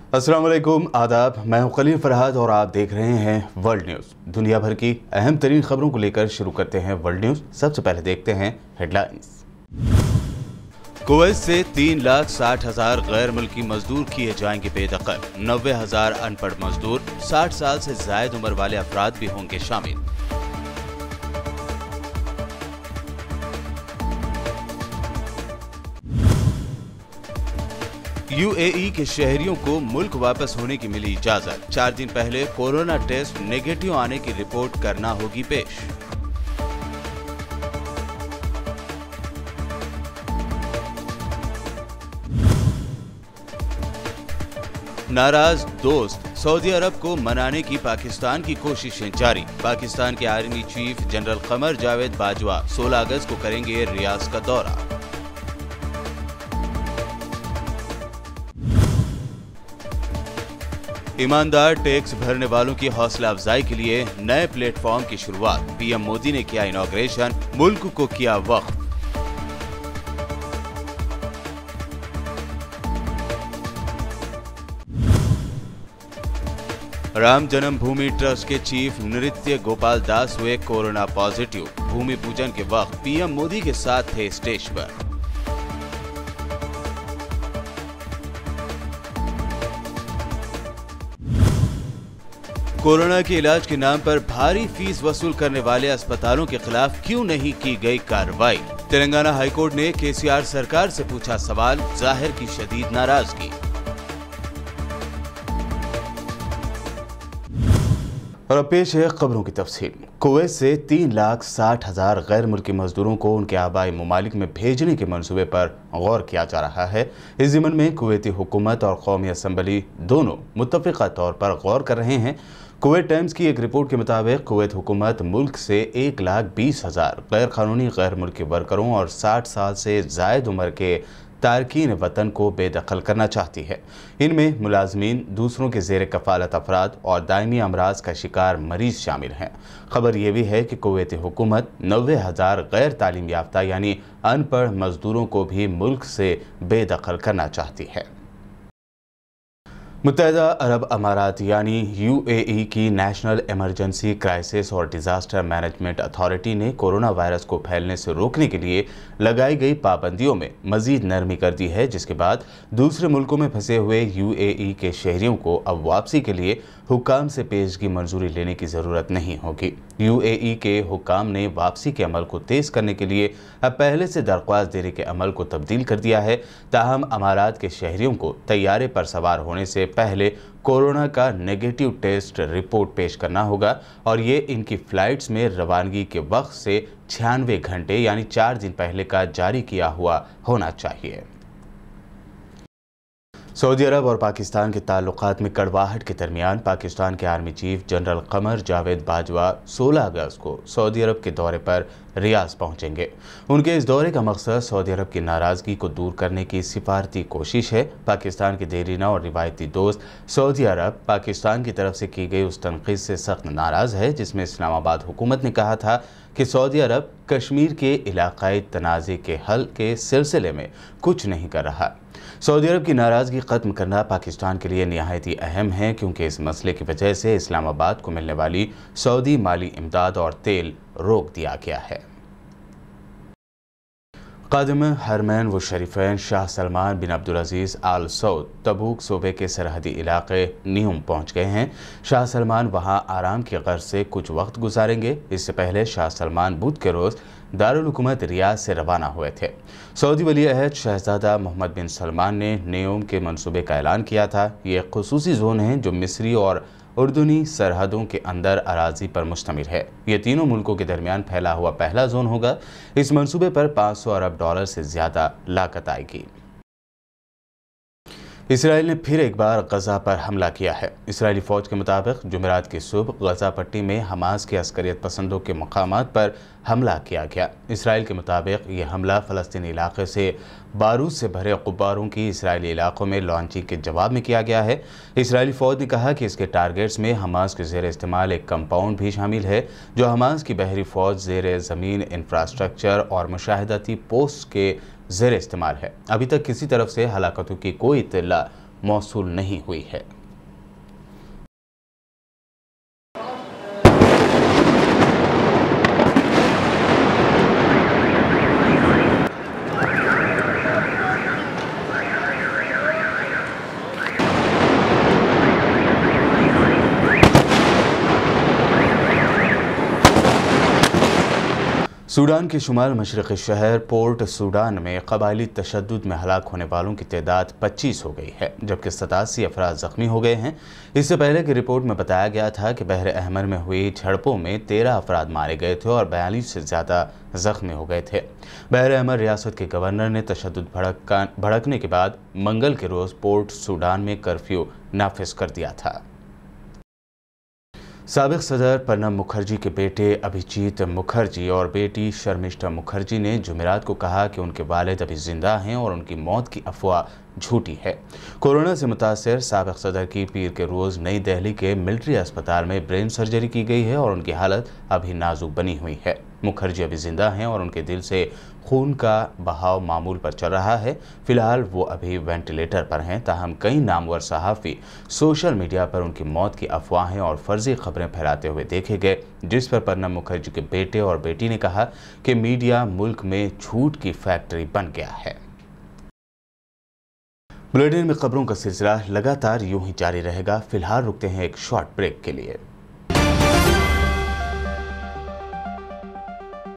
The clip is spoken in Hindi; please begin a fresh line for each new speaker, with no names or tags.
अस्सलाम वालेकुम, आदाब। मैं हूं खलील फरहाद और आप देख रहे हैं वर्ल्ड न्यूज़। दुनिया भर की अहम तरीन खबरों को लेकर शुरू करते हैं वर्ल्ड न्यूज़। सबसे पहले देखते हैं हेडलाइंस। कुवैत से 3,60,000 गैर मुल्की मजदूर किए जाएंगे बेदखल। 90,000 अनपढ़ मजदूर, 60 साल से जायद उम्र वाले अफराद भी होंगे शामिल। यूएई के शहरियों को मुल्क वापस होने की मिली इजाजत। 4 दिन पहले कोरोना टेस्ट नेगेटिव आने की रिपोर्ट करना होगी पेश। नाराज दोस्त, सऊदी अरब को मनाने की पाकिस्तान की कोशिशें जारी। पाकिस्तान के army chief general Qamar Javed Bajwa 16 अगस्त को करेंगे रियाज का दौरा। ईमानदार टैक्स भरने वालों की हौसला अफजाई के लिए नए प्लेटफॉर्म की शुरुआत। पीएम मोदी ने किया इनॉग्रेशन, मुल्क को किया वक्फ। राम जन्मभूमि ट्रस्ट के चीफ नृत्य गोपाल दास हुए कोरोना पॉजिटिव। भूमि पूजन के वक्त पीएम मोदी के साथ थे स्टेज पर। कोरोना के इलाज के नाम पर भारी फीस वसूल करने वाले अस्पतालों के खिलाफ क्यों नहीं की गई कार्रवाई। तेलंगाना हाईकोर्ट ने केसीआर सरकार से पूछा सवाल, जाहिर की शदीद नाराजगी। और अब पेश है खबरों की तफसील। कुवैत से 3,60,000 गैर मुल्की मजदूरों को उनके आबाई ममालिक में भेजने के मंसूबे पर गौर किया जा रहा है। इस ज़िम्न में कुवैती हुकूमत और कौमी असम्बली दोनों मुत्तफ़िक़ा तौर पर गौर कर रहे हैं। कुवैत टाइम्स की एक रिपोर्ट के मुताबिक कुवैत हुकूमत मुल्क से 1,20,000 गैर कानूनी गैर मुल्की वर्करों और 60 साल से जायद उम्र के तारकीन वतन को बेदखल करना चाहती है। इनमें मुलाजमीन, दूसरों के ज़ेर कफ़ालत अफराद और दायमी अमराज का शिकार मरीज शामिल हैं। खबर यह भी है कि कुवैती हुकूमत 90,000 गैर तालीम याफ्ता यानी अनपढ़ मजदूरों को भी मुल्क से बेदखल करना चाहती है। मुत्तहिदा अरब अमारात यानी यूएई की नेशनल इमरजेंसी क्राइसिस और डिज़ास्टर मैनेजमेंट अथॉरिटी ने कोरोना वायरस को फैलने से रोकने के लिए लगाई गई पाबंदियों में मजीद नरमी कर दी है, जिसके बाद दूसरे मुल्कों में फंसे हुए यूएई के शहरियों को अब वापसी के लिए हुकाम से पेशगी मंजूरी लेने की ज़रूरत नहीं होगी। यूएई के हुकाम ने वापसी के अमल को तेज़ करने के लिए अब पहले से दरख्वास्त देने के अमल को तब्दील कर दिया है। ताहम अमारात के शहरियों को तैयारे पर सवार होने से पहले कोरोना का नेगेटिव टेस्ट रिपोर्ट पेश करना होगा और ये इनकी फ़्लाइट्स में रवानगी के वक्त से 96 घंटे यानी 4 दिन पहले का जारी किया हुआ होना चाहिए। सऊदी अरब और पाकिस्तान के ताल्लुकात में कड़वाहट के दरमियान पाकिस्तान के army chief general Qamar Javed Bajwa 16 अगस्त को सऊदी अरब के दौरे पर रियाज पहुंचेंगे। उनके इस दौरे का मकसद सऊदी अरब की नाराज़गी को दूर करने की सिफारती कोशिश है। पाकिस्तान के देरीना और रिवायती दोस्त सऊदी अरब पाकिस्तान की तरफ से की गई उस तनकीद से सख्त नाराज़ है जिसमें इस्लामाबाद हुकूमत ने कहा था कि सऊदी अरब कश्मीर के इलाकाई तनाज़े के हल के सिलसिले में कुछ नहीं कर रहा। सऊदी अरब की नाराज़गी ख़त्म करना पाकिस्तान के लिए निहायत ही अहम है, क्योंकि इस मसले की वजह से इस्लामाबाद को मिलने वाली सऊदी माली इमदाद और तेल रोक दिया गया है। क़ादिम हरमैन व शरीफैन शाह सलमान बिन अब्दुल-अज़ीज़ आल सऊद तबूक सूबे के सरहदी इलाके न्यूम पहुँच गए हैं। शाह सलमान वहाँ आराम की गर्ज से कुछ वक्त गुजारेंगे। इससे पहले शाह सलमान बुध के रोज़ दारुल हुकूमत रियाद से रवाना हुए थे। सऊदी वली अहद शहज़ादा मोहम्मद बिन सलमान ने न्यूम के मंसूबे का ऐलान किया था। ये एक खुसूसी जोन है जो मिस्री और उर्दूनी सरहदों के अंदर अराजी पर मुश्तमिल है। ये तीनों मुल्कों के दरमियान फैला हुआ पहला जोन होगा। इस मंसूबे पर 500 अरब डॉलर से ज़्यादा लागत आएगी। इसराइल ने फिर एक बार गजा पर हमला किया है। इसराइली फ़ौज के मुताबिक जुमेरात की सुबह गजा पट्टी में हमास के अस्करियत पसंदों के मकामात पर हमला किया गया। इसराइल के मुताबिक यह हमला फ़लस्तीनी इलाके से बारूद से भरे गुब्बारों की इसराइली इलाकों में लॉन्चिंग के जवाब में किया गया है। इसराइली फ़ौज ने कहा कि इसके टारगेट्स में हमास के ज़ेर इस्तेमाल एक कंपाउंड भी शामिल है जो हमास की बहरी फ़ौज ज़ेर ज़मीन इंफ्रास्ट्रक्चर और मुशाहिदाती पोस्ट के ज़ेर इस्तेमाल है। अभी तक किसी तरफ से हलाकतों की कोई इत्तला मौसूल नहीं हुई है। सूडान के शुमाल मशरक़ी शहर पोर्ट सूडान में क़बायली तशद्दुद में हलाक होने वालों की तादाद 25 हो गई है, जबकि 87 अफराद ज़ख्मी हो गए हैं। इससे पहले की रिपोर्ट में बताया गया था कि बहर अहमर में हुई झड़पों में 13 अफराद मारे गए थे और 42 से ज़्यादा ज़ख्मी हो गए थे। बहर अहमर रियासत के गवर्नर ने तशद्दुद भड़कने के बाद मंगल के रोज़ पोर्ट सूडान में कर्फ्यू नाफिज कर दिया था। साबिक़ सदर प्रणब मुखर्जी के बेटे अभिजीत मुखर्जी और बेटी शर्मिष्ठा मुखर्जी ने जुमेरात को कहा कि उनके वालिद अभी जिंदा हैं और उनकी मौत की अफवाह झूठी है। कोरोना से मुतासर साबिक़ सदर की पीर के रोज़ नई दिल्ली के मिलिट्री अस्पताल में ब्रेन सर्जरी की गई है और उनकी हालत अभी नाजुक बनी हुई है। मुखर्जी अभी जिंदा हैं और उनके दिल से खून का बहाव मामूल पर चल रहा है। फिलहाल वो अभी वेंटिलेटर पर हैं। ताहम कई नामवर सहाफ़ी सोशल मीडिया पर उनकी मौत की अफवाहें और फर्जी खबरें फैलाते हुए देखे गए, जिस पर प्रणब मुखर्जी के बेटे और बेटी ने कहा कि मीडिया मुल्क में झूठ की फैक्ट्री बन गया है। बुलेटिन में खबरों का सिलसिला लगातार यूं ही जारी रहेगा। फिलहाल रुकते हैं एक शॉर्ट ब्रेक के लिए।